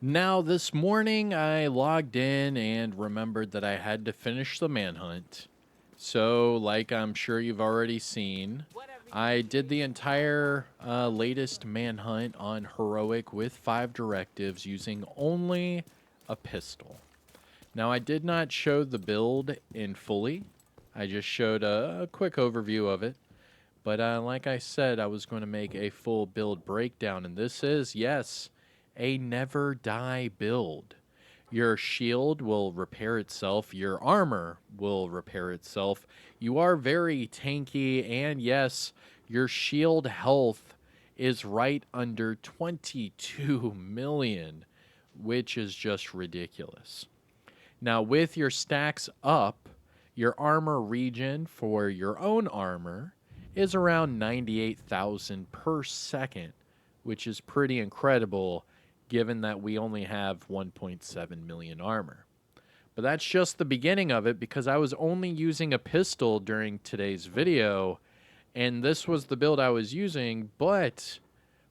Now, this morning I logged in and remembered that I had to finish the manhunt. So, like I'm sure you've already seen, I did the entire latest manhunt on Heroic with 5 directives using only a pistol. Now, I did not show the build in fully. I just showed a quick overview of it. But like I said, I was going to make a full build breakdown, and this is, yes, a never die build. Your shield will repair itself, your armor will repair itself. You are very tanky, and yes, your shield health is right under 22 million, which is just ridiculous. Now, with your stacks up, your armor regen for your own armor is around 98,000 per second, which is pretty incredible given that we only have 1.7 million armor. But that's just the beginning of it because I was only using a pistol during today's video, and this was the build I was using, but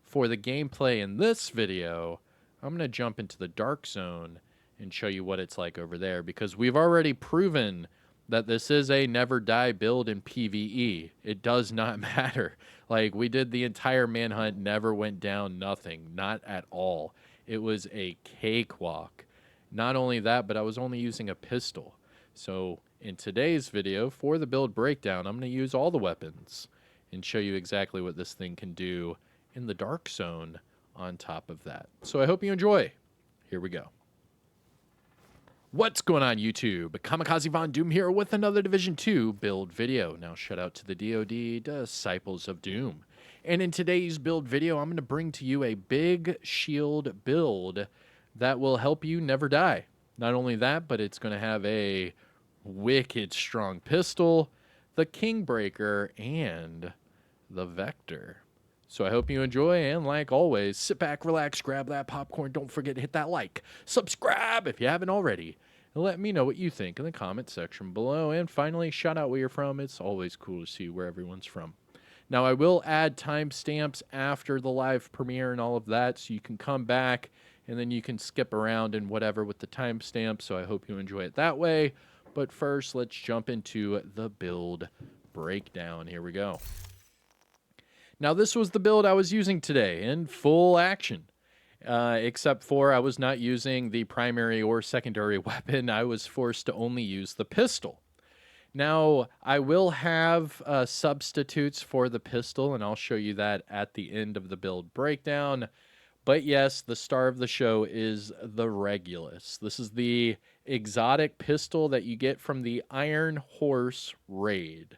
for the gameplay in this video, I'm going to jump into the dark zone and show you what it's like over there because we've already proven that this is a never die build in PvE. It does not matter. Like, we did the entire manhunt, never went down, nothing, not at all. It was a cakewalk. Not only that, but I was only using a pistol. So in today's video, for the build breakdown, I'm going to use all the weapons and show you exactly what this thing can do in the dark zone on top of that. So I hope you enjoy. Here we go. What's going on, YouTube? Kamikazevondoom here with another Division 2 build video. Now, shout out to the DoD Disciples of Doom. And in today's build video, I'm going to bring to you a big shield build that will help you never die. Not only that, but it's going to have a wicked strong pistol, the Kingbreaker, and the Vector. So I hope you enjoy, and like always, sit back, relax, grab that popcorn. Don't forget to hit that like, subscribe if you haven't already, and let me know what you think in the comment section below. And finally, shout out where you're from. It's always cool to see where everyone's from. Now, I will add timestamps after the live premiere and all of that, so you can come back, and then you can skip around and whatever with the timestamps, so I hope you enjoy it that way. But first, let's jump into the build breakdown. Here we go. Now, this was the build I was using today in full action, except for I was not using the primary or secondary weapon. I was forced to only use the pistol. Now, I will have substitutes for the pistol, and I'll show you that at the end of the build breakdown. But yes, the star of the show is the Regulus. This is the exotic pistol that you get from the Iron Horse raid.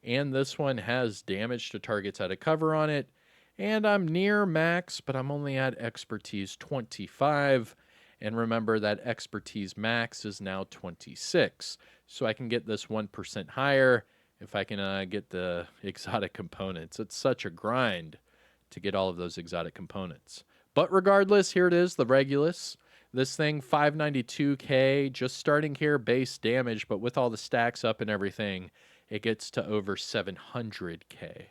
And this one has damage to targets out of cover on it. And I'm near max, but I'm only at expertise 25. And remember that expertise max is now 26. So I can get this 1% higher if I can get the exotic components. It's such a grind to get all of those exotic components. But regardless, here it is, the Regulus. This thing, 592k, just starting here, base damage, but with all the stacks up and everything, it gets to over 700k.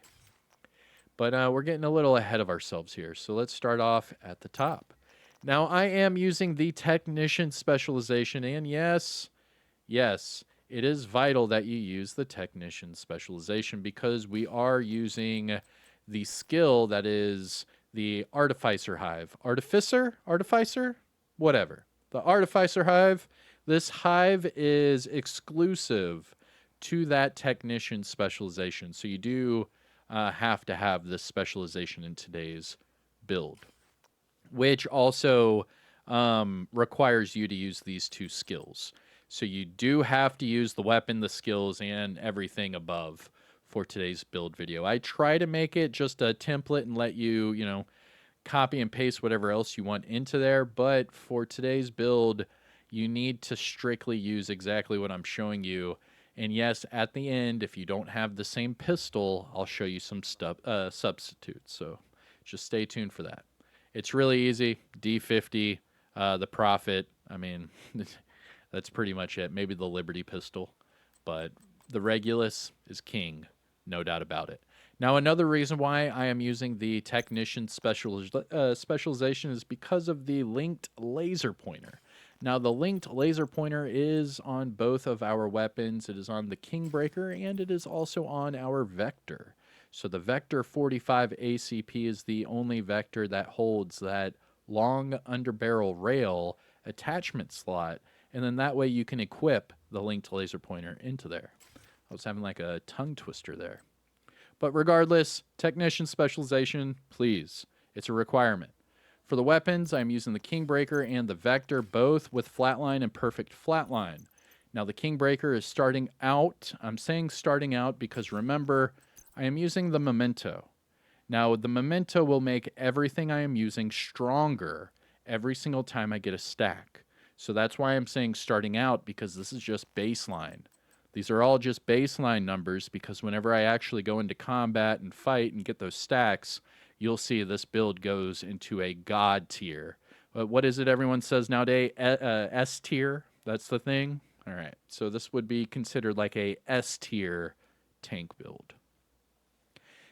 But we're getting a little ahead of ourselves here, so let's start off at the top. Now, I am using the Technician specialization, and yes, it is vital that you use the Technician specialization because we are using the skill that is the Artificer Hive. Artificer? Whatever. The Artificer Hive. This hive is exclusive to that Technician specialization. So you do have to have this specialization in today's build, which also requires you to use these two skills. So you do have to use the weapon, the skills, and everything above for today's build video. I try to make it just a template and let you, copy and paste whatever else you want into there. But for today's build, you need to strictly use exactly what I'm showing you. And yes, at the end, if you don't have the same pistol, I'll show you some substitutes. So just stay tuned for that. It's really easy. D50, the Prophet. I mean, that's pretty much it. Maybe the Liberty pistol. But the Regulus is king, no doubt about it. Now, another reason why I am using the Technician specialization is because of the linked laser pointer. Now, the linked laser pointer is on both of our weapons. It is on the Kingbreaker, and it is also on our Vector. So the Vector 45 ACP is the only Vector that holds that long underbarrel rail attachment slot, and then that way you can equip the linked laser pointer into there. I was having like a tongue twister there. But regardless, Technician specialization, please. It's a requirement. For the weapons, I'm using the Kingbreaker and the Vector, both with flatline and perfect flatline. Now, the Kingbreaker is starting out. I'm saying starting out because remember, I am using the Momento. Now, the Momento will make everything I am using stronger every single time I get a stack. So that's why I'm saying starting out, because this is just baseline. These are all just baseline numbers, because whenever I actually go into combat and fight and get those stacks, you'll see this build goes into a god tier. What is it everyone says nowadays? S tier? That's the thing? All right. So this would be considered like a S tier tank build.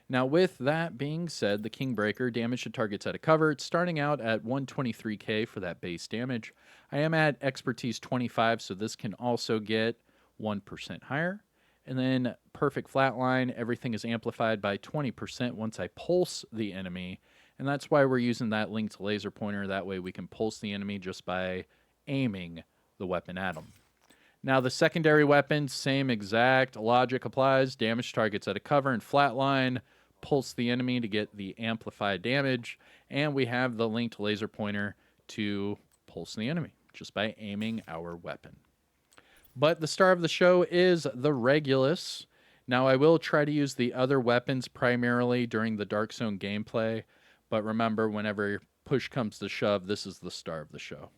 Now, with that being said, the Kingbreaker damage to targets out of cover. It's starting out at 123k for that base damage. I am at expertise 25, so this can also get 1% higher. And then perfect flatline, everything is amplified by 20% once I pulse the enemy. And that's why we're using that linked laser pointer. That way we can pulse the enemy just by aiming the weapon at them. Now, the secondary weapons, same exact logic applies. Damage targets out of cover and flatline. Pulse the enemy to get the amplified damage. And we have the linked laser pointer to pulse the enemy just by aiming our weapon. But the star of the show is the Regulus. Now, I will try to use the other weapons primarily during the Dark Zone gameplay. But remember, whenever push comes to shove, this is the star of the show.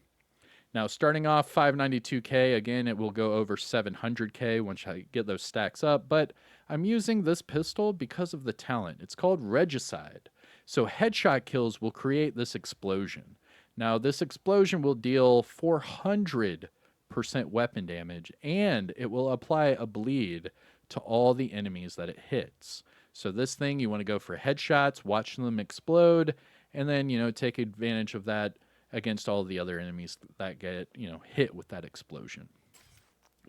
Now, starting off 592k, again, it will go over 700k once I get those stacks up, but I'm using this pistol because of the talent. It's called Regicide. So headshot kills will create this explosion. Now, this explosion will deal 400% weapon damage, and it will apply a bleed to all the enemies that it hits. So this thing, you want to go for headshots, watch them explode, and then, take advantage of that against all the other enemies that get, hit with that explosion.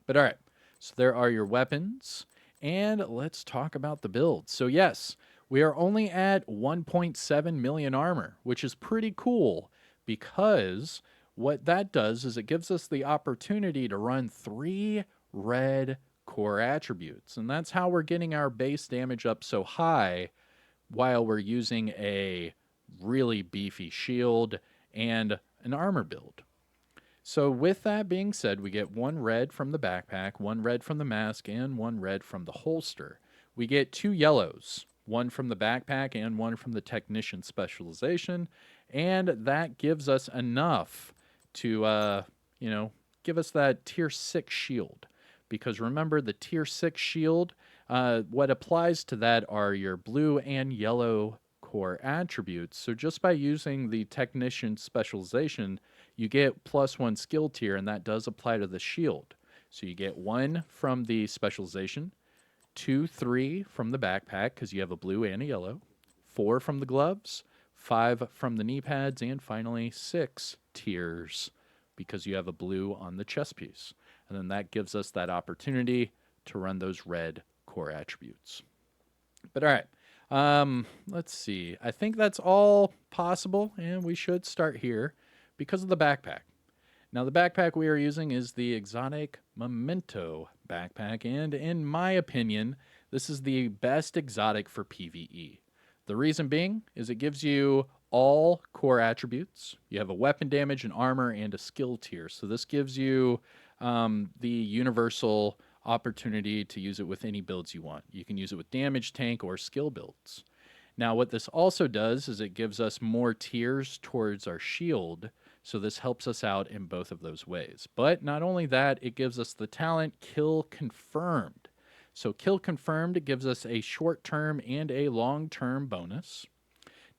But all right, so there are your weapons, and let's talk about the build. So yes, we are only at 1.7 million armor, which is pretty cool, because what that does is it gives us the opportunity to run 3 red core attributes, and that's how we're getting our base damage up so high while we're using a really beefy shield and an armor build. So with that being said, we get 1 red from the backpack, 1 red from the mask, and 1 red from the holster. We get 2 yellows, 1 from the backpack and 1 from the Technician specialization, and that gives us enough to, give us that tier 6 shield. Because remember, the tier 6 shield, what applies to that are your blue and yellow core attributes. So just by using the Technician specialization, you get +1 skill tier, and that does apply to the shield. So you get 1 from the specialization, 2, 3 from the backpack because you have a blue and a yellow, 4 from the gloves, 5 from the knee pads, and finally 6 tiers because you have a blue on the chest piece. And then that gives us that opportunity to run those red core attributes. But all right. Let's see. I think that's all possible, and we should start here because of the backpack. Now, the backpack we are using is the exotic Momento backpack, and in my opinion, this is the best exotic for PvE. The reason being is it gives you all core attributes. You have a weapon damage, an armor, and a skill tier. So this gives you the universal opportunity to use it with any builds you want. You can use it with damage, tank, or skill builds. Now, what this also does is it gives us more tiers towards our shield, so this helps us out in both of those ways. But not only that, it gives us the talent Kill Confirmed. So Kill Confirmed gives us a short-term and a long-term bonus.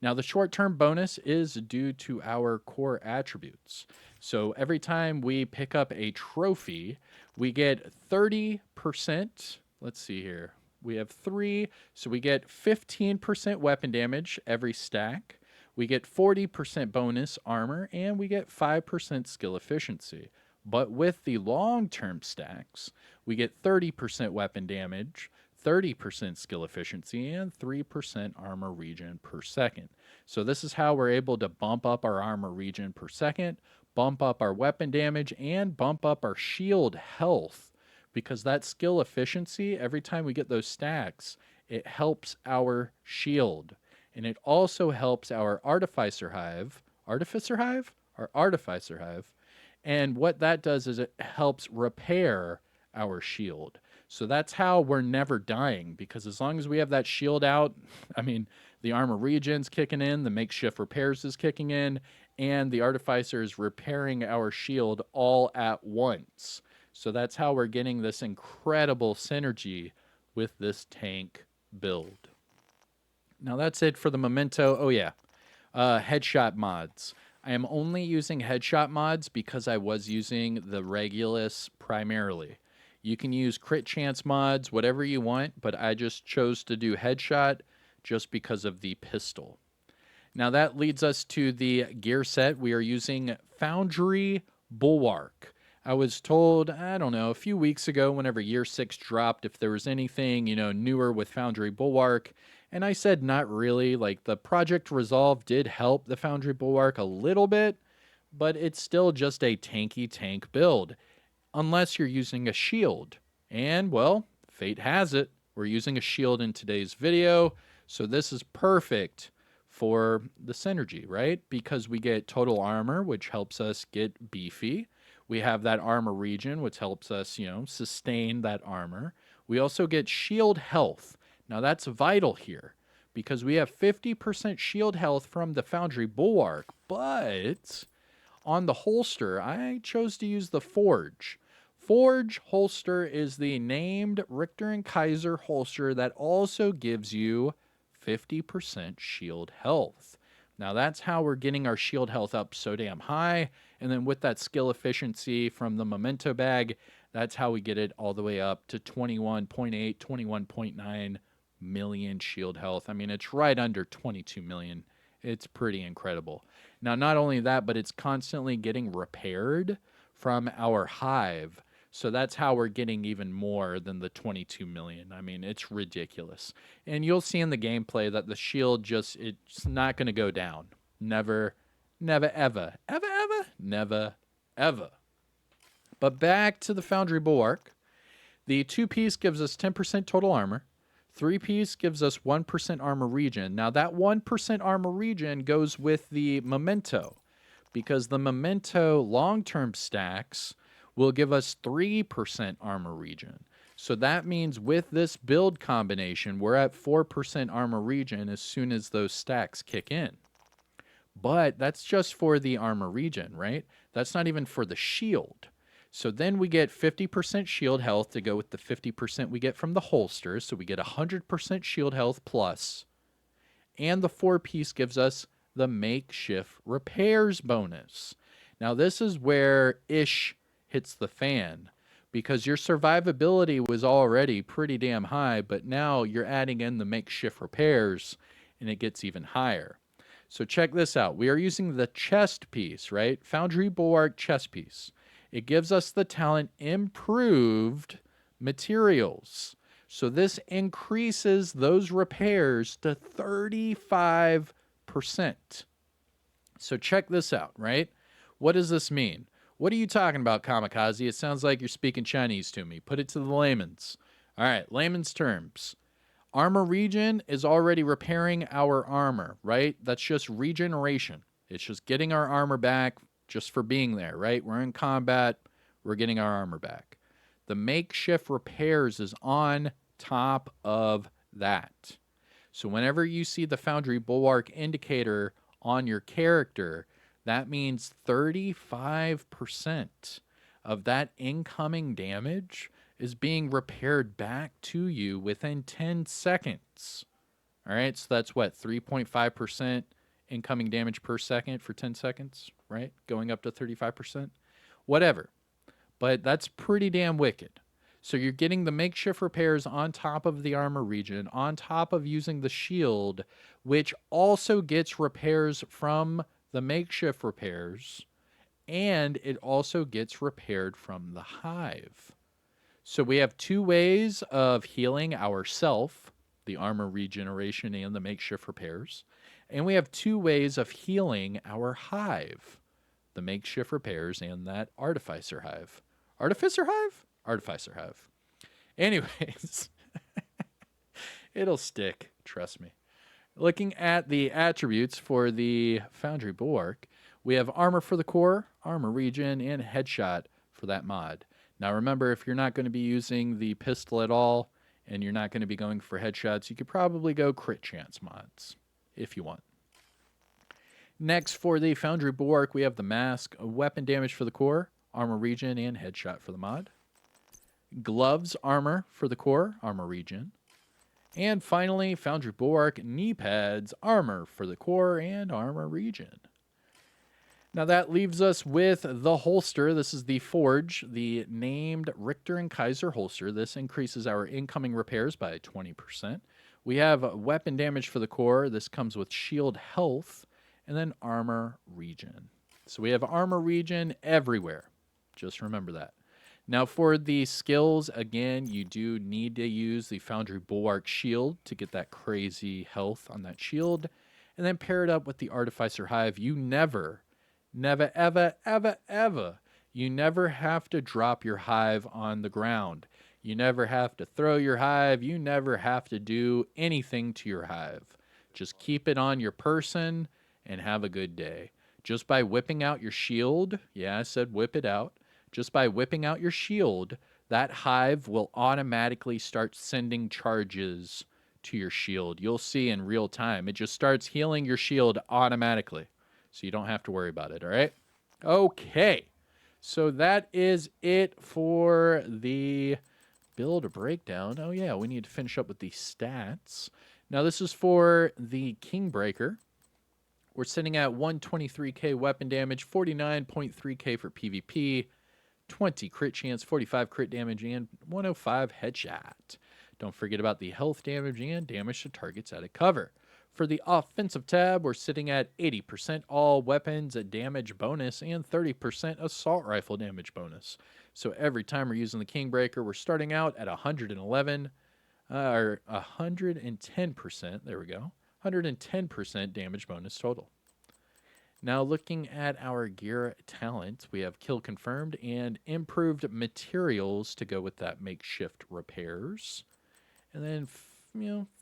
Now, the short-term bonus is due to our core attributes. So every time we pick up a trophy, we get 30%. Let's see here. We have 3, so we get 15% weapon damage every stack. We get 40% bonus armor, and we get 5% skill efficiency. But with the long-term stacks, we get 30% weapon damage, 30% skill efficiency, and 3% armor regen per second. So this is how we're able to bump up our armor regen per second, bump up our weapon damage, and bump up our shield health. Because that skill efficiency, every time we get those stacks, it helps our shield. And it also helps our Artificer Hive. Artificer Hive? Or Artificer Hive. And what that does is it helps repair our shield. So that's how we're never dying, because as long as we have that shield out, I mean, the armor regen's kicking in, the makeshift repairs is kicking in, and the Artificer is repairing our shield all at once. So that's how we're getting this incredible synergy with this tank build. Now that's it for the Momento. Oh yeah, headshot mods. I am only using headshot mods because I was using the Regulus primarily. You can use crit chance mods, whatever you want, but I just chose to do headshot just because of the pistol. Now that leads us to the gear set. We are using Foundry Bulwark. I was told, I don't know, a few weeks ago whenever Year 6 dropped, if there was anything, newer with Foundry Bulwark. And I said not really. Like, the Project Resolve did help the Foundry Bulwark a little bit, but it's still just a tanky tank build. Unless you're using a shield. And, well, fate has it, we're using a shield in today's video. So this is perfect for the synergy, right? Because we get total armor, which helps us get beefy. We have that armor regen, which helps us, sustain that armor. We also get shield health. Now that's vital here because we have 50% shield health from the Foundry Bulwark, but on the holster, I chose to use the Forge. Forge holster is the named Richter and Kaiser holster that also gives you 50% shield health. Now that's how we're getting our shield health up so damn high. And then with that skill efficiency from the Momento bag, that's how we get it all the way up to 21.8, 21.9 million shield health. I mean, it's right under 22 million. It's pretty incredible. Now, not only that, but it's constantly getting repaired from our hive. So that's how we're getting even more than the 22 million. I mean, it's ridiculous. And you'll see in the gameplay that the shield it's not going to go down. Never, never, ever. Ever, ever? Never, ever. But back to the Foundry Bulwark. The 2-piece gives us 10% total armor. 3-piece gives us 1% armor regen. Now, that 1% armor regen goes with the Momento, because the Momento long-term stacks will give us 3% armor regen. So that means with this build combination, we're at 4% armor regen as soon as those stacks kick in. But that's just for the armor regen, right? That's not even for the shield. So then we get 50% shield health to go with the 50% we get from the holster. So we get 100% shield health plus. And the 4-piece gives us the makeshift repairs bonus. Now this is where ish hits the fan, because your survivability was already pretty damn high, but now you're adding in the makeshift repairs and it gets even higher. So check this out. We are using the chest piece, right? Foundry Bulwark chest piece. It gives us the talent improved materials. So this increases those repairs to 35%. So check this out, right? What does this mean? What are you talking about, Kamikaze? It sounds like you're speaking Chinese to me. Put it to the layman's. All right, layman's terms. Armor regen is already repairing our armor, right? That's just regeneration. It's just getting our armor back just for being there, right? We're in combat. We're getting our armor back. The makeshift repairs is on top of that. So whenever you see the Foundry Bulwark indicator on your character, that means 35% of that incoming damage is being repaired back to you within 10 seconds. All right, so that's what, 3.5% incoming damage per second for 10 seconds, right? Going up to 35%, whatever. But that's pretty damn wicked. So you're getting the makeshift repairs on top of the armor regen, on top of using the shield, which also gets repairs from the makeshift repairs, and it also gets repaired from the hive. So we have two ways of healing ourself, the armor regeneration and the makeshift repairs. And we have two ways of healing our hive, the makeshift repairs and that artificer hive. Artificer hive? Artificer hive. Anyways, it'll stick, trust me. Looking at the attributes for the Foundry Bulwark, we have armor for the core, armor regen, and headshot for that mod. Now remember, if you're not going to be using the pistol at all, and you're not going to be going for headshots, you could probably go crit chance mods, if you want. Next, for the Foundry Bulwark, we have the mask, weapon damage for the core, armor regen, and headshot for the mod. Gloves, armor for the core, armor regen. And finally, Foundry Bulwark, knee pads, armor for the core, and armor regen. Now that leaves us with the holster. This is the Forge, the named Richter and Kaiser holster. This increases our incoming repairs by 20%. We have weapon damage for the core. This comes with shield health, and then armor regen. So we have armor regen everywhere. Just remember that. Now for the skills, again, you do need to use the Foundry Bulwark shield to get that crazy health on that shield. And then pair it up with the Artificer Hive. You never, ever, you never have to drop your hive on the ground. You never have to throw your hive. You never have to do anything to your hive. Just keep it on your person and have a good day. Just by whipping out your shield, yeah, I said whip it out. Just by whipping out your shield, that hive will automatically start sending charges to your shield. You'll see in real time. It just starts healing your shield automatically. So you don't have to worry about it, all right? Okay. So that is it for the build breakdown. Oh, yeah, we need to finish up with the stats. Now, this is for the Kingbreaker. We're sitting at 123k weapon damage, 49.3k for PvP, 20 crit chance, 45 crit damage, and 105 headshot. Don't forget about the health damage and damage to targets out of cover. For the offensive tab, we're sitting at 80% all weapons damage bonus and 30% assault rifle damage bonus. So every time we're using the Kingbreaker, we're starting out at 110%, there we go, 110% damage bonus total. Now looking at our gear talent, we have kill confirmed and improved materials to go with that makeshift repairs. And then,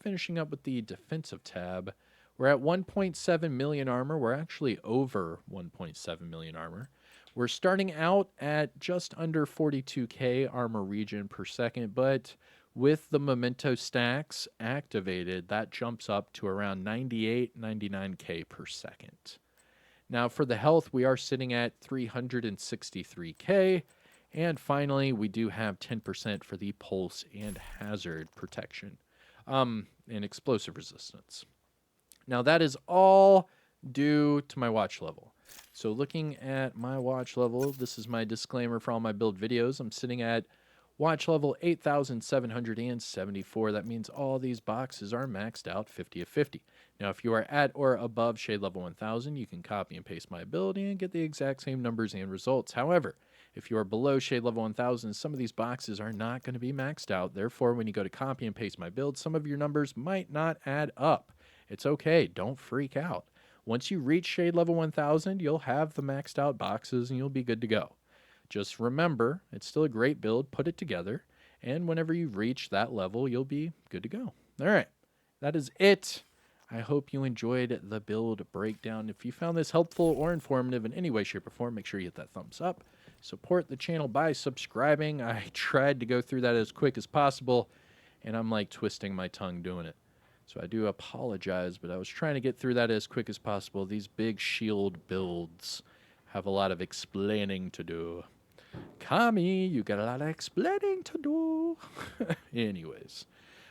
finishing up with the defensive tab, we're at 1.7 million armor. We're actually over 1.7 million armor. We're starting out at just under 42k armor regen per second, but with the Momento stacks activated, that jumps up to around 98, 99k per second. Now for the health, we are sitting at 363k. And finally, we do have 10% for the pulse and hazard protection and explosive resistance. Now that is all due to my watch level. So looking at my watch level, this is my disclaimer for all my build videos. I'm sitting at watch level 8,774. That means all these boxes are maxed out 50 of 50. Now, if you are at or above shade level 1000, you can copy and paste my ability and get the exact same numbers and results. However, if you are below shade level 1000, some of these boxes are not going to be maxed out. Therefore, when you go to copy and paste my build, some of your numbers might not add up. It's okay. Don't freak out. Once you reach shade level 1000, you'll have the maxed out boxes and you'll be good to go. Just remember, it's still a great build. Put it together. And whenever you reach that level, you'll be good to go. All right. That is it. I hope you enjoyed the build breakdown. If you found this helpful or informative in any way, shape, or form, make sure you hit that thumbs up. Support the channel by subscribing. I tried to go through that as quick as possible, and I'm like twisting my tongue doing it. So I do apologize, but I was trying to get through that as quick as possible. These big shield builds have a lot of explaining to do. Kami, you got a lot of explaining to do. Anyways,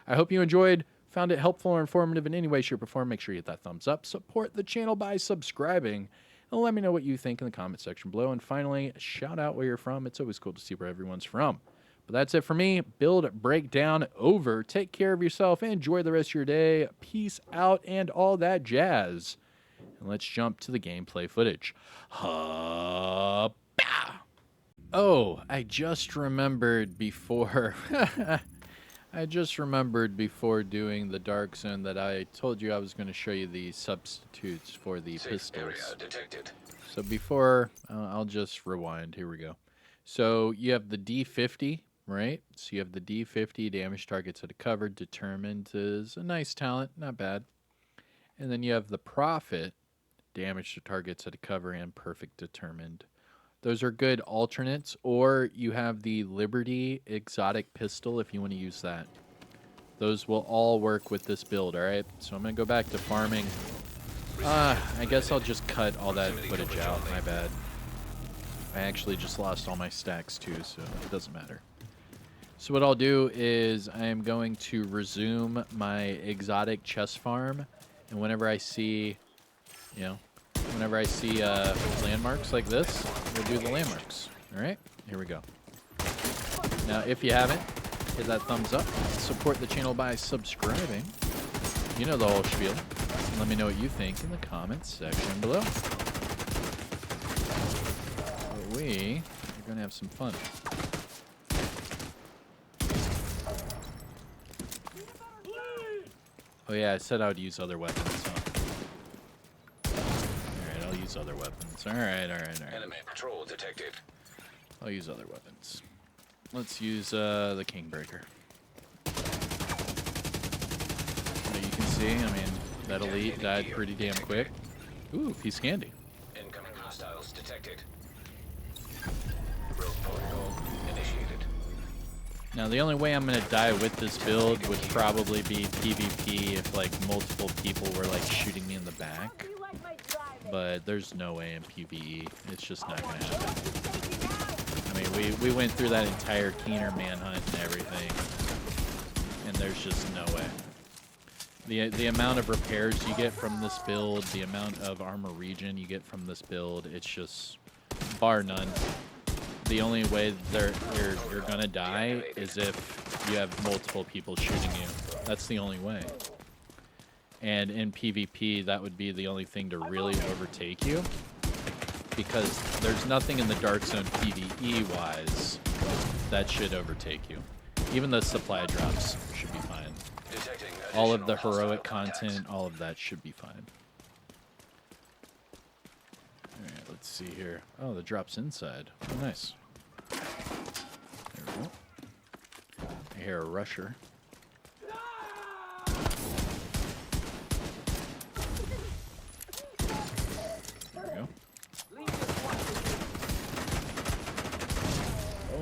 I hope you enjoyed, found it helpful or informative in any way, shape, or form. Make sure you hit that thumbs up. Support the channel by subscribing. And let me know what you think in the comment section below. And finally, shout out where you're from. It's always cool to see where everyone's from. But that's it for me. Build breakdown over. Take care of yourself. Enjoy the rest of your day. Peace out and all that jazz. And let's jump to the gameplay footage. Oh, I just remembered before... I just remembered before doing the Dark Zone that I told you I was going to show you the substitutes for the pistols. So before, I'll just rewind. Here we go. So you have the D50, right? So you have the D50, damage targets at a cover, determined is a nice talent, not bad. And then you have the Prophet, damage to targets at a cover, and perfect determined. Those are good alternates, or you have the Liberty exotic pistol if you want to use that. Those will all work with this build, alright? So I'm going to go back to farming. I guess I'll just cut all that footage out, my bad. I actually just lost all my stacks too, so it doesn't matter. So what I'll do is I am going to resume my exotic chest farm, and whenever I see, you know, whenever I see landmarks like this, we'll do the landmarks. All right, here we go. Now, if you haven't, hit that thumbs up. Support the channel by subscribing. You know the whole spiel. And let me know what you think in the comments section below. But we are going to have some fun. Oh yeah, I said I would use other weapons, huh? Other weapons. All right. Enemy patrol detected. I'll use other weapons. Let's use the Kingbreaker. But you can see, I mean, that elite died pretty damn quick. Ooh, piece of candy. Incoming hostiles detected. Rogue protocol initiated. Now, the only way I'm going to die with this build would probably be PvP if, like, multiple people were, like, shooting me in the back. But there's no way in PvE. It's just not going to happen. I mean, we went through that entire Keener manhunt and everything, and there's just no way. The amount of repairs you get from this build, the amount of armor regen you get from this build, it's just bar none. The only way you're going to die is if you have multiple people shooting you. That's the only way. And in PvP, that would be the only thing to really overtake you, because there's nothing in the Dark Zone PvE-wise that should overtake you. Even the supply drops should be fine. All of the heroic content, all of that should be fine. Alright, let's see here. Oh, the drop's inside. Oh, nice. There we go. I hear a rusher.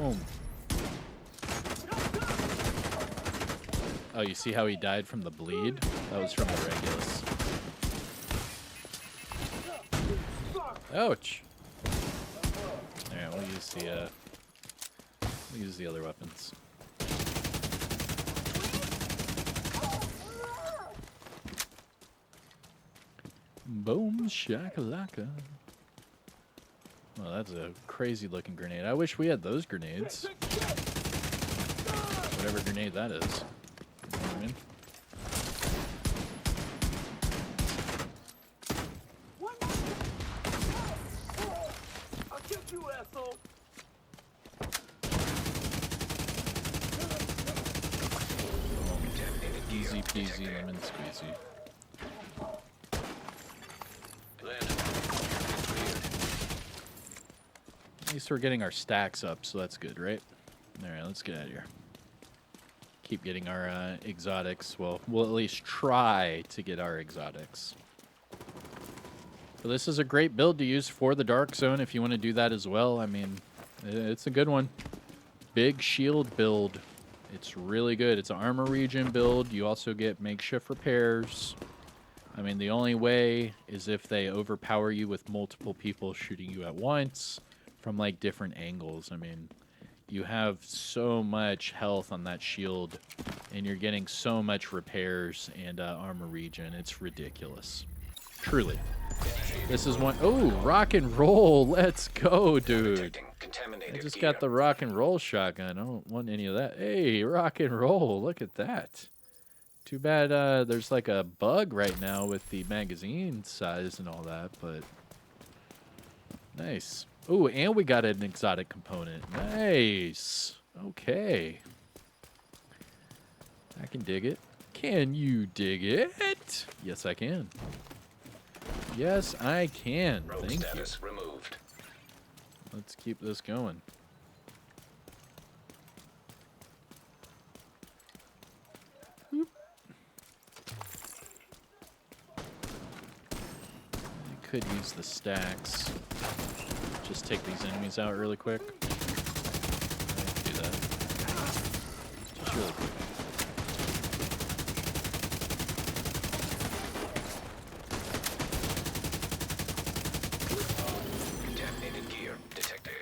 Boom. Oh, you see how he died from the bleed? That was from the Regulus. Ouch. Alright, we'll use the other weapons. Boom shakalaka. Well, that's a crazy looking grenade. I wish we had those grenades. Whatever grenade that is. You know what I mean? I'll kick you, asshole. Easy peasy lemon squeezy. At least we're getting our stacks up, so that's good, right? Alright, let's get out of here. Keep getting our exotics. Well, we'll at least try to get our exotics. But this is a great build to use for the Dark Zone if you want to do that as well. I mean, it's a good one. Big shield build. It's really good. It's an armor regen build. You also get makeshift repairs. I mean, the only way is if they overpower you with multiple people shooting you at once from, like, different angles. I mean, you have so much health on that shield, and you're getting so much repairs and armor regen. It's ridiculous. Truly. This is one... Oh, rock and roll. Let's go, dude. Contaminated I just gear. got the rock and roll shotgun. I don't want any of that. Hey, rock and roll. Look at that. Too bad there's like a bug right now with the magazine size and all that, but nice. Ooh, and we got an exotic component. Nice. Okay. I can dig it. Can you dig it? Yes, I can. Yes, I can. Rogue Thank you. status removed. Let's keep this going. Boop. I could use the stacks. Just take these enemies out really quick. I can do that. Just really quick. Contaminated gear detected.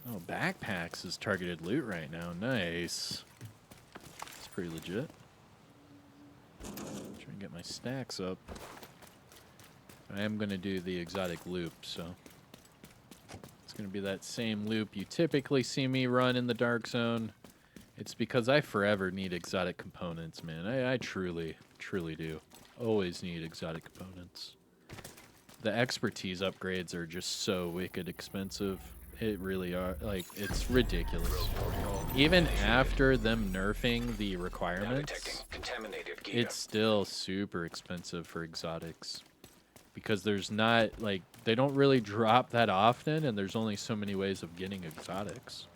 Oh, backpacks is targeted loot right now. Nice. It's pretty legit. Try and get my stacks up. I am going to do the exotic loop, so it's going to be that same loop you typically see me run in the Dark Zone. It's because I forever need exotic components, man. I truly, truly do. Always need exotic components. The expertise upgrades are just so wicked expensive. It really are. Like, it's ridiculous. Even after them nerfing the Now requirements, detecting contaminated gear. it's still super expensive for exotics. Because there's not, like, they don't really drop that often, and there's only so many ways of getting exotics.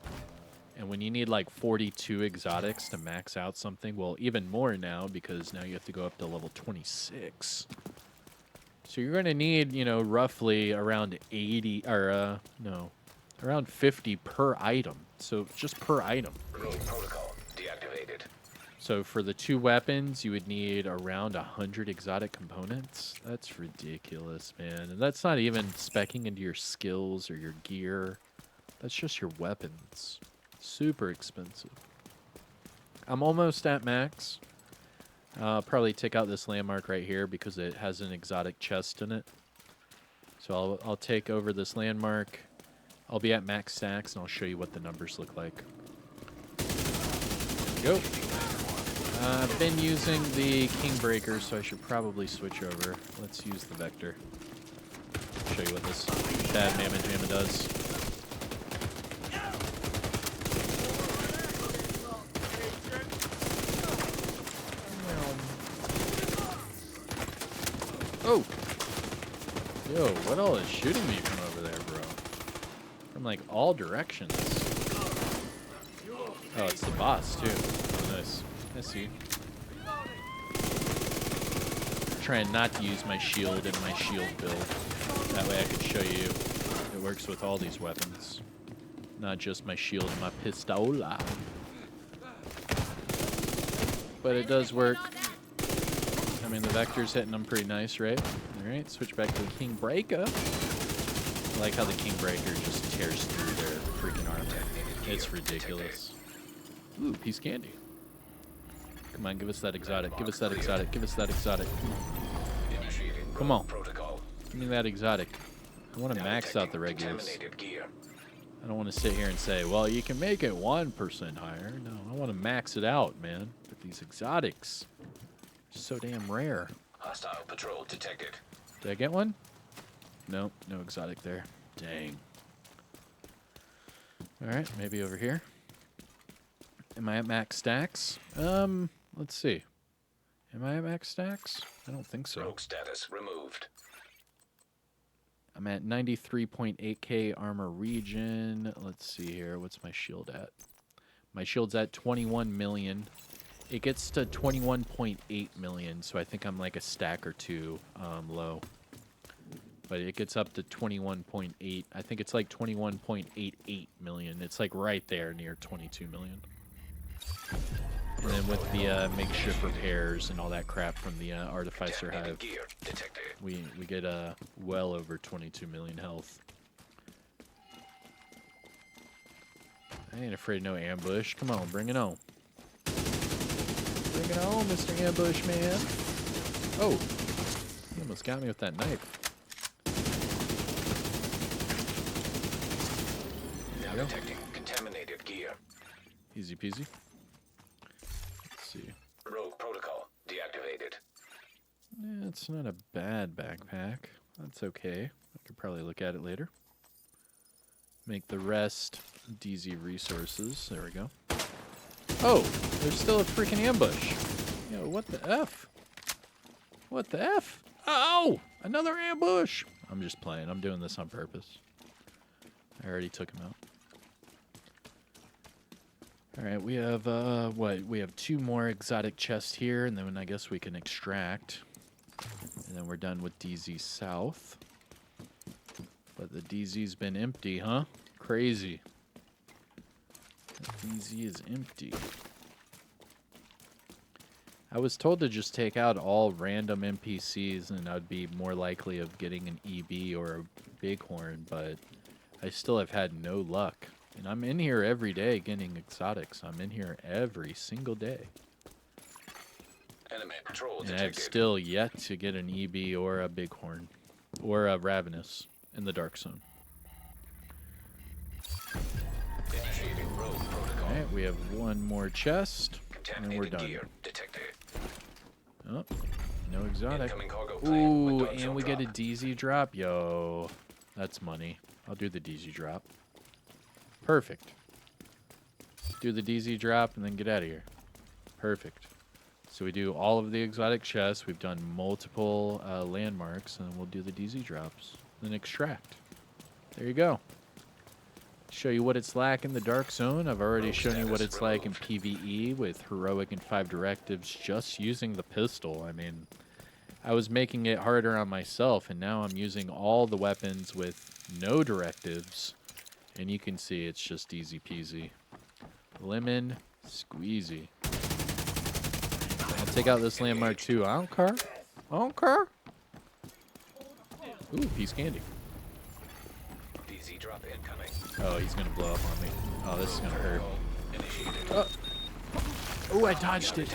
And when you need, like, 42 exotics to max out something, well, even more now, because now you have to go up to level 26. So you're going to need, you know, roughly around 80, or, no, around 50 per item. So just per item. Rogue protocol deactivated. So for the 2 weapons, you would need around 100 exotic components. That's ridiculous, man. And that's not even speccing into your skills or your gear. That's just your weapons. Super expensive. I'm almost at max. I'll probably take out this landmark right here because it has an exotic chest in it. So I'll take over this landmark. I'll be at max stacks, and I'll show you what the numbers look like. There we go. I've been using the Kingbreaker, so I should probably switch over. Let's use the Vector. Show you what this bad Mamma Jamma does. Oh! Yo, what all is shooting me from over there, bro? From like all directions. Oh, it's the boss too. Oh, nice. I see. Trying not to use my shield in my shield build. That way I can show you it works with all these weapons. Not just my shield and my pistola. But it does work. I mean, the Vector's hitting them pretty nice, right? Alright, switch back to the Kingbreaker. I like how the Kingbreaker just tears through their freaking armor. It's ridiculous. Ooh, piece of candy. Come on, give us that exotic. Give us that exotic. Give us that exotic. Initiating Come on. protocol. Give me that exotic. I want to Now max out the detecting regulars. contaminated gear. I don't want to sit here and say, well, you can make it 1% higher. No, I want to max it out, man. With these exotics. So damn rare. Hostile patrol detected. Did I get one? Nope, no exotic there. Dang. Alright, maybe over here. Am I at max stacks? Let's see. Am I at max stacks? I don't think so. Rogue status removed. I'm at 93.8k armor regen. Let's see here. What's my shield at? My shield's at 21 million. It gets to 21.8 million, so I think I'm like a stack or two low. But it gets up to 21.8. I think it's like 21.88 million. It's like right there near 22 million. And then with the makeshift repairs and all that crap from the Artificer Hive, Gear detected. we get well over 22 million health. I ain't afraid of no ambush. Come on, bring it on. Bring it on, Mr. Ambush Man. Oh, he almost got me with that knife. go. Detecting contaminated gear. Easy peasy. Let's see. Rogue protocol deactivated. It's not a bad backpack. That's okay. I could probably look at it later. Make the rest DZ resources. There we go. Oh, there's still a freaking ambush. Yo, what the F? What the F? Oh, another ambush. I'm just playing. I'm doing this on purpose. I already took him out. All right, we have, what? We have 2 more exotic chests here, and then I guess we can extract. And then we're done with DZ South. But the DZ's been empty, huh? Crazy. The DZ is empty. I was told to just take out all random NPCs and I'd be more likely of getting an EB or a bighorn, but I still have had no luck. And I'm in here every day getting exotics. I'm in here every single day. Enemy patrol And detected. I've still yet to get an EB or a bighorn or a ravenous in the dark zone. Initiating rogue protocol. All right, we have 1 more chest, and we're Contaminated done. gear detected. Oh, no exotic. Incoming cargo plane with Ooh, dark zone and we get a drop. DZ drop. Yo, that's money. I'll do the DZ drop. Perfect. Do the DZ drop and then get out of here. Perfect. So we do all of the exotic chests. We've done multiple landmarks, and then we'll do the DZ drops. Then extract. There you go. Show you what it's like in the dark zone. I've already Rogue shown you what status it's like in removed. PvE with heroic and 5 directives just using the pistol. I mean, I was making it harder on myself, and now I'm using all the weapons with no directives. And you can see it's just easy peasy. Lemon squeezy. I'll take out this landmark too. I don't care. I don't care. Ooh, piece candy. DZ drop incoming. Oh, he's gonna blow up on me. Oh, this is gonna hurt. Initiated. Oh, I dodged it.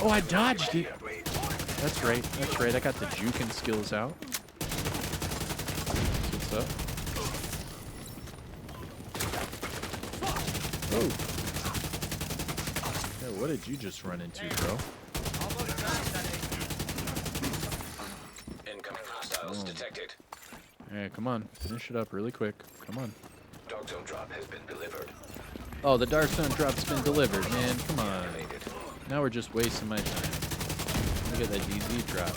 Oh, I dodged it. That's great. That's great. I got the juking skills out. What's up? Oh. Yeah, what did you just run into, bro? Incoming hostiles detected. Alright, come on. Finish it up really quick. Come on. Dark zone drop has been delivered. Oh, the Dark Zone drop's been delivered, man. Come on. Activated. Now we're just wasting my time. Look at that DZ drop.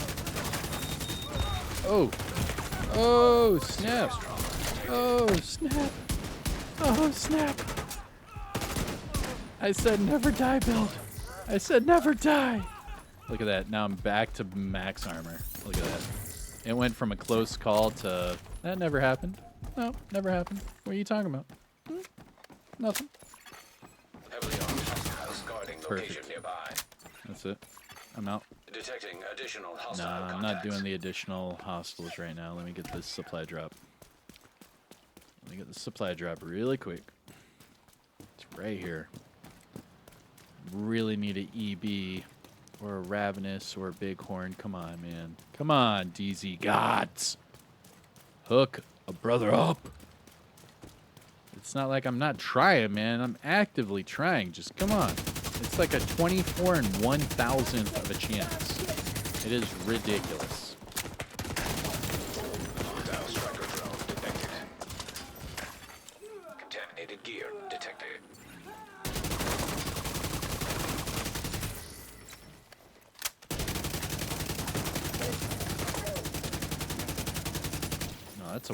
Oh. Oh, snap. Oh, snap. Oh, snap. I said never die, build. I said never die. Look at that. Now I'm back to max armor. Look at that. It went from a close call to... That never happened. No, never happened. What are you talking about? Nothing. Heavily armed hostiles guarding location Perfect. nearby. That's it. I'm out. Detecting additional hostile Nah, I'm contacts. not doing the additional hostiles right now. Let me get this supply drop. Let me get the supply drop really quick. It's right here. Really need an EB or a Ravenous or a Bighorn. Come on, man. Come on, DZ gods. Hook a brother up. It's not like I'm not trying, man. I'm actively trying. Just come on. It's like a 24 and 1,000th of a chance. It is ridiculous. Hostile striker drone detected. Contaminated gear detected. No, that's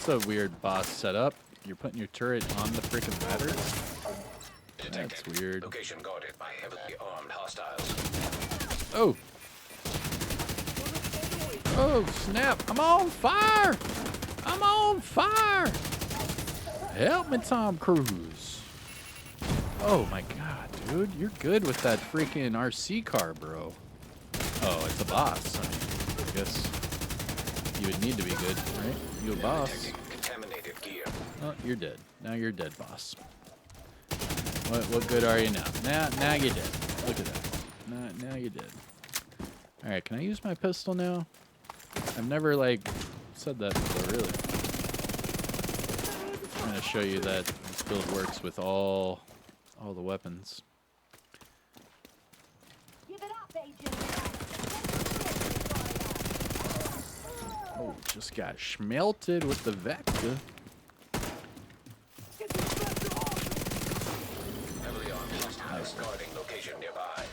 a weird boss setup. You're putting your turret on the freaking ladder. Detected. That's weird. Location guarded by heavily armed hostiles. Oh. Oh, snap. I'm on fire. I'm on fire. Help me, Tom Cruise. Oh, my God, dude. You're good with that freaking RC car, bro. Oh, it's a boss. I mean, I guess you would need to be good, right? You a boss. Detecting contaminated gear. Oh, you're dead. Now you're dead, boss. What good are you now? Now you're dead. Look at that. Now you're dead. All right, can I use my pistol now? I've never like said that before, really. I'm gonna show you that build works with all the weapons. Give it up, agent. Oh, just got schmelted with the Vector. Get this bastard off me! Heavily armed hostiles guarding location nearby.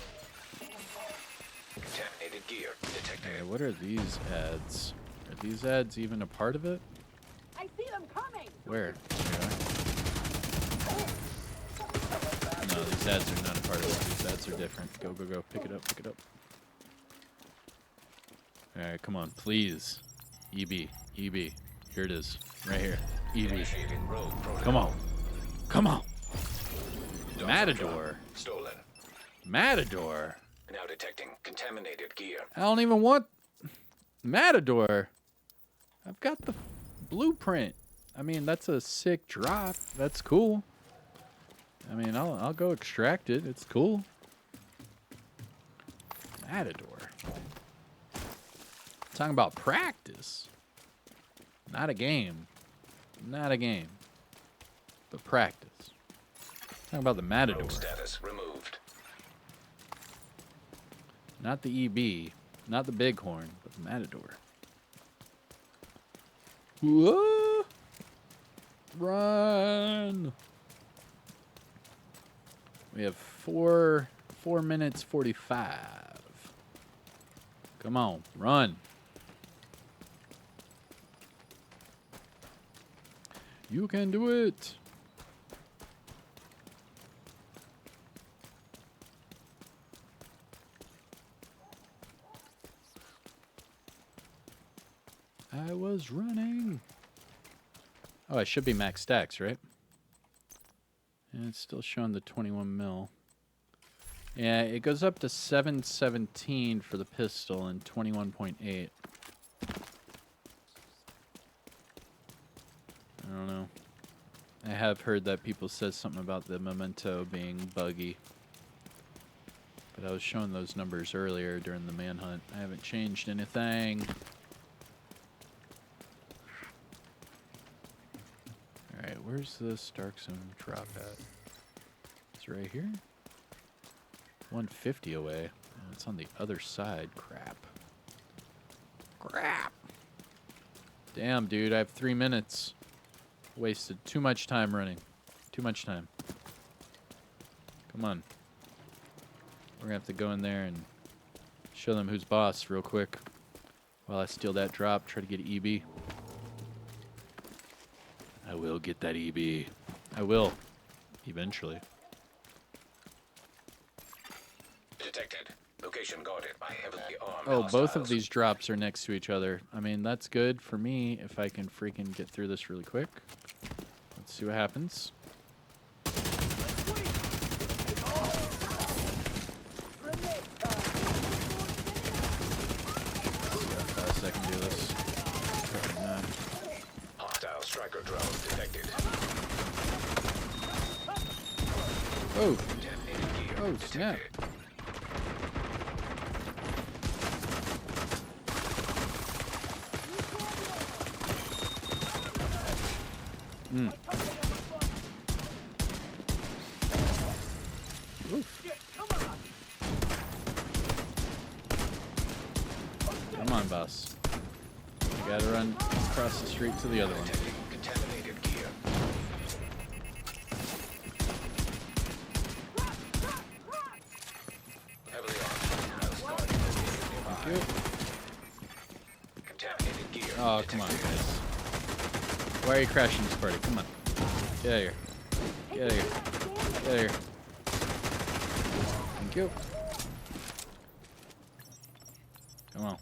Contaminated gear detected. Okay, what are these ads? Are these ads even a part of it? I see them coming. Where? No, these ads are not a part of it. These ads are different. Go, go, go. Pick it up, pick it up. Alright, come on, please. EB, EB. Here it is. Right here. EB. Initiating rogue protocol. Come on. Come on. Dodge Matador. drone stolen. Matador. Now detecting contaminated gear. I don't even want Matador. I've got the blueprint. I mean, that's a sick drop. That's cool. I mean, I'll go extract it. It's cool. Matador. Talking about practice. Not a game. Not a game. But practice. Talking about the Matador. Rogue status removed. Not the EB. Not the Bighorn, but the Matador. Whoa! Run! We have 4 minutes 45. Come on, run. You can do it. I was running. Oh, I should be max stacks, right? And it's still showing the 21 mil. Yeah, it goes up to 717 for the pistol and 21.8. I don't know. I have heard that people said something about the Momento being buggy. But I was showing those numbers earlier during the manhunt. I haven't changed anything. Alright, where's this Dark Zone drop at? It's right here? 150 away. Oh, it's on the other side. Crap. Crap! Damn, dude, I have 3 minutes. Wasted too much time running. Too much time. Come on. We're gonna have to go in there and show them who's boss real quick. While I steal that drop, try to get EB. I will get that EB. I will. Eventually. Detected. Location guarded by heavily armed Oh, both of hostiles. these drops are next to each other. I mean, that's good for me if I can freaking get through this really quick. Let's see what happens. See how fast I can do this. Probably not. Hostile striker drone detected. Oh! Contaminated gear Oh, snap. detected. Mm. Oof. Come on, boss. You gotta run across the street to the other one. Detecting contaminated gear. Heavily armed hostiles guarding location nearby. Contaminated gear. Oh, come on, detected. guys. Why are you crashing this party? Come on. Get out of here. Get out of here. Get out of here. Thank you. Come on.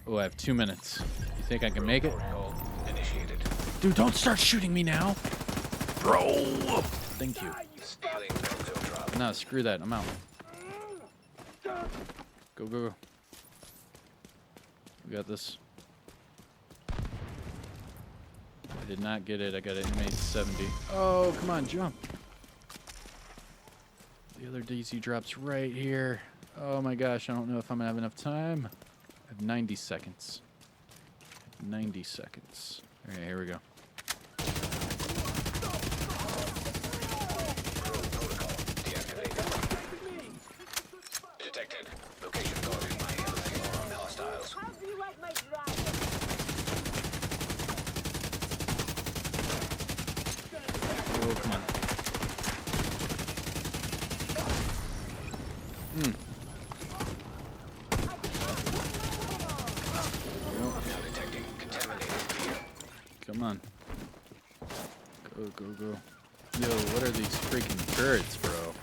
Oh, I have 2 minutes. You think I can make it? Protocol initiated. Dude, don't start shooting me now. Bro. Thank you. Stealing Momento drop. No, screw that. I'm out. Go, go, go. We got this. I did not get it. I got it in 70. Oh, come on, jump. The other DZ drops right here. Oh my gosh, I don't know if I'm gonna have enough time. I have 90 seconds. 90 seconds. All right, here we go. Oh, come on. Now detecting contaminated gear. Come on. Go, go, go. Yo, what are these freaking turrets, bro?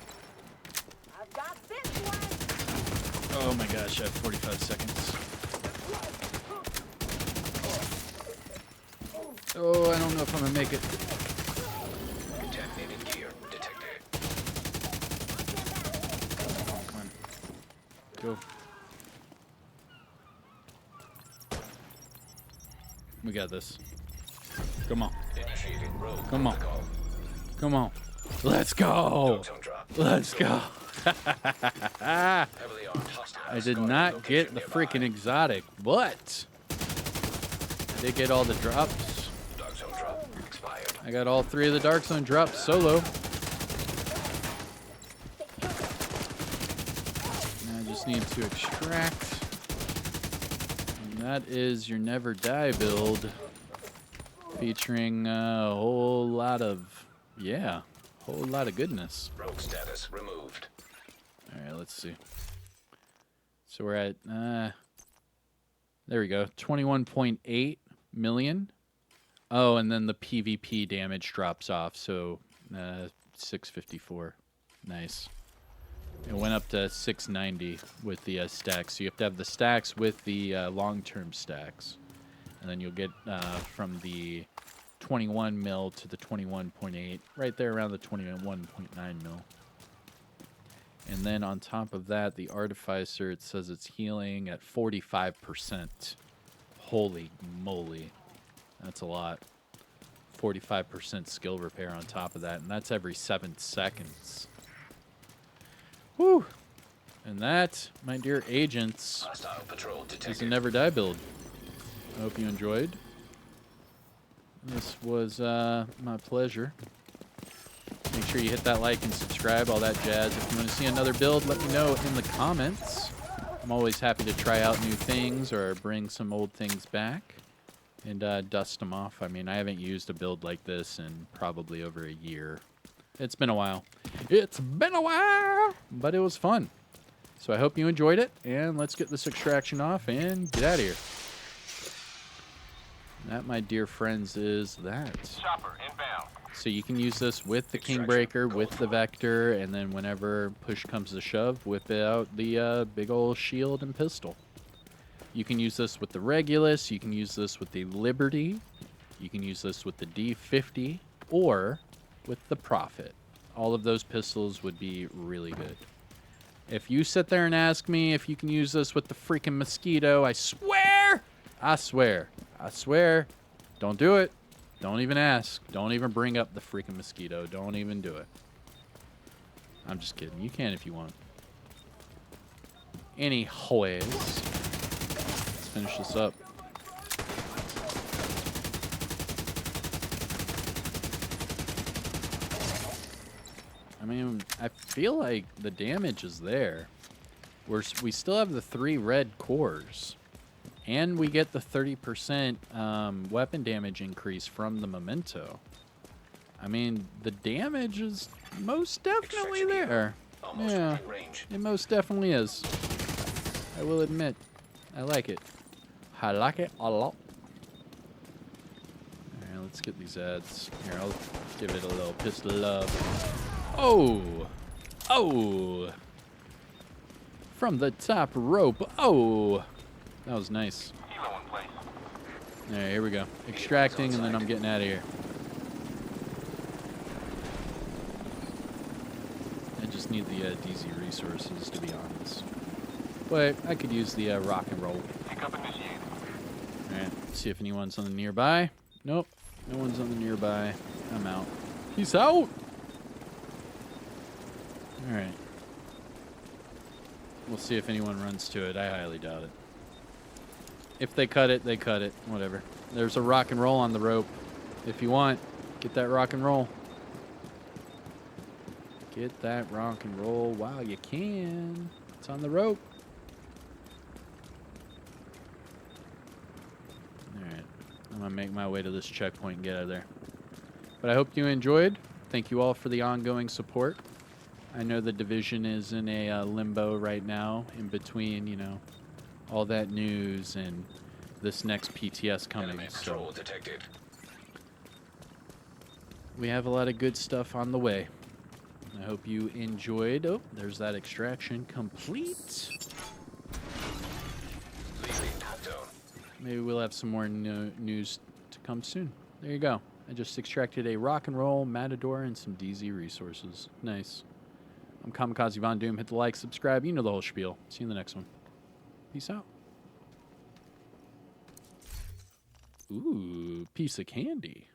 I've got this one. Oh my gosh, I have 45 seconds. Oh, I don't know if I'm gonna make it. Contaminated gear detected. Come on. Go. We got this. Come on. Initiating rogue Come on. protocol. Come on. Let's go! Dark zone drop. Let's go! Heavily armed hostiles. I did guarding not location get the nearby. freaking exotic, but I did get all the drops. Dark zone drop expired. I got all 3 of the Dark Zone drops solo. Now I just need to extract. And that is your Never Die build. Featuring a whole lot of, yeah, whole lot of goodness. Rogue status removed. All right, let's see. So we're at, there we go, 21.8 million. Oh, and then the PvP damage drops off, so 654. Nice. It went up to 690 with the stacks. So you have to have the stacks with the long-term stacks. And then you'll get from the 21 mil to the 21.8, right there around the 21.9 mil. And then on top of that, the Artificer, it says it's healing at 45%. Holy moly. That's a lot. 45% skill repair on top of that, and that's every 7 seconds. Whew. And that, my dear agents, Hostile patrol is a detected. Never Die build. I hope you enjoyed. This was my pleasure. Make sure you hit that like and subscribe, all that jazz. If you want to see another build, let me know in the comments. I'm always happy to try out new things or bring some old things back and dust them off. I mean, I haven't used a build like this in probably over a year. It's been a while. It's been a while, but it was fun. So I hope you enjoyed it, and let's get this extraction off and get out of here. That, my dear friends, is that. Chopper inbound. So you can use this with the Kingbreaker, with the Vector, and then whenever push comes to shove, whip out the big old shield and pistol. You can use this with the Regulus, you can use this with the Liberty, you can use this with the D50, or with the Prophet. All of those pistols would be really good. If you sit there and ask me if you can use this with the freaking Mosquito, I swear, don't do it. Don't even ask. Don't even bring up the freaking Mosquito. Don't even do it. I'm just kidding. You can if you want. Anyways, let's finish this up. I mean, I feel like the damage is there. We still have the 3 red cores. And we get the 30% weapon damage increase from the Momento. I mean, the damage is most definitely Extraction there. Almost Yeah, within range. it most definitely is. I will admit, I like it. I like it a lot. Alright, let's get these ads. Here, I'll give it a little pistol love. Oh! Oh! From the top rope. Oh! That was nice. Helo in place. Alright, here we go. Extracting, and then I'm getting out of here. I just need the DZ resources, to be honest. But I could use the rock and roll. Pickup initiated. Alright, see if anyone's on the nearby. Nope, no one's on the nearby. I'm out. Peace out! Alright. We'll see if anyone runs to it. I highly doubt it. If they cut it, they cut it. Whatever. There's a rock and roll on the rope. If you want, get that rock and roll. Get that rock and roll while you can. It's on the rope. Alright. I'm going to make my way to this checkpoint and get out of there. But I hope you enjoyed. Thank you all for the ongoing support. I know the division is in a limbo right now, in between, you know, all that news and this next PTS coming. Enemy So patrol detected. we have a lot of good stuff on the way. I hope you enjoyed. Oh, there's that extraction complete. Leaving hot zone. Maybe we'll have some more news to come soon. There you go. I just extracted a rock and roll, Matador, and some DZ resources. Nice. I'm Kamikazevondoom. Hit the like, subscribe. You know the whole spiel. See you in the next one. Peace out. Ooh, piece of candy.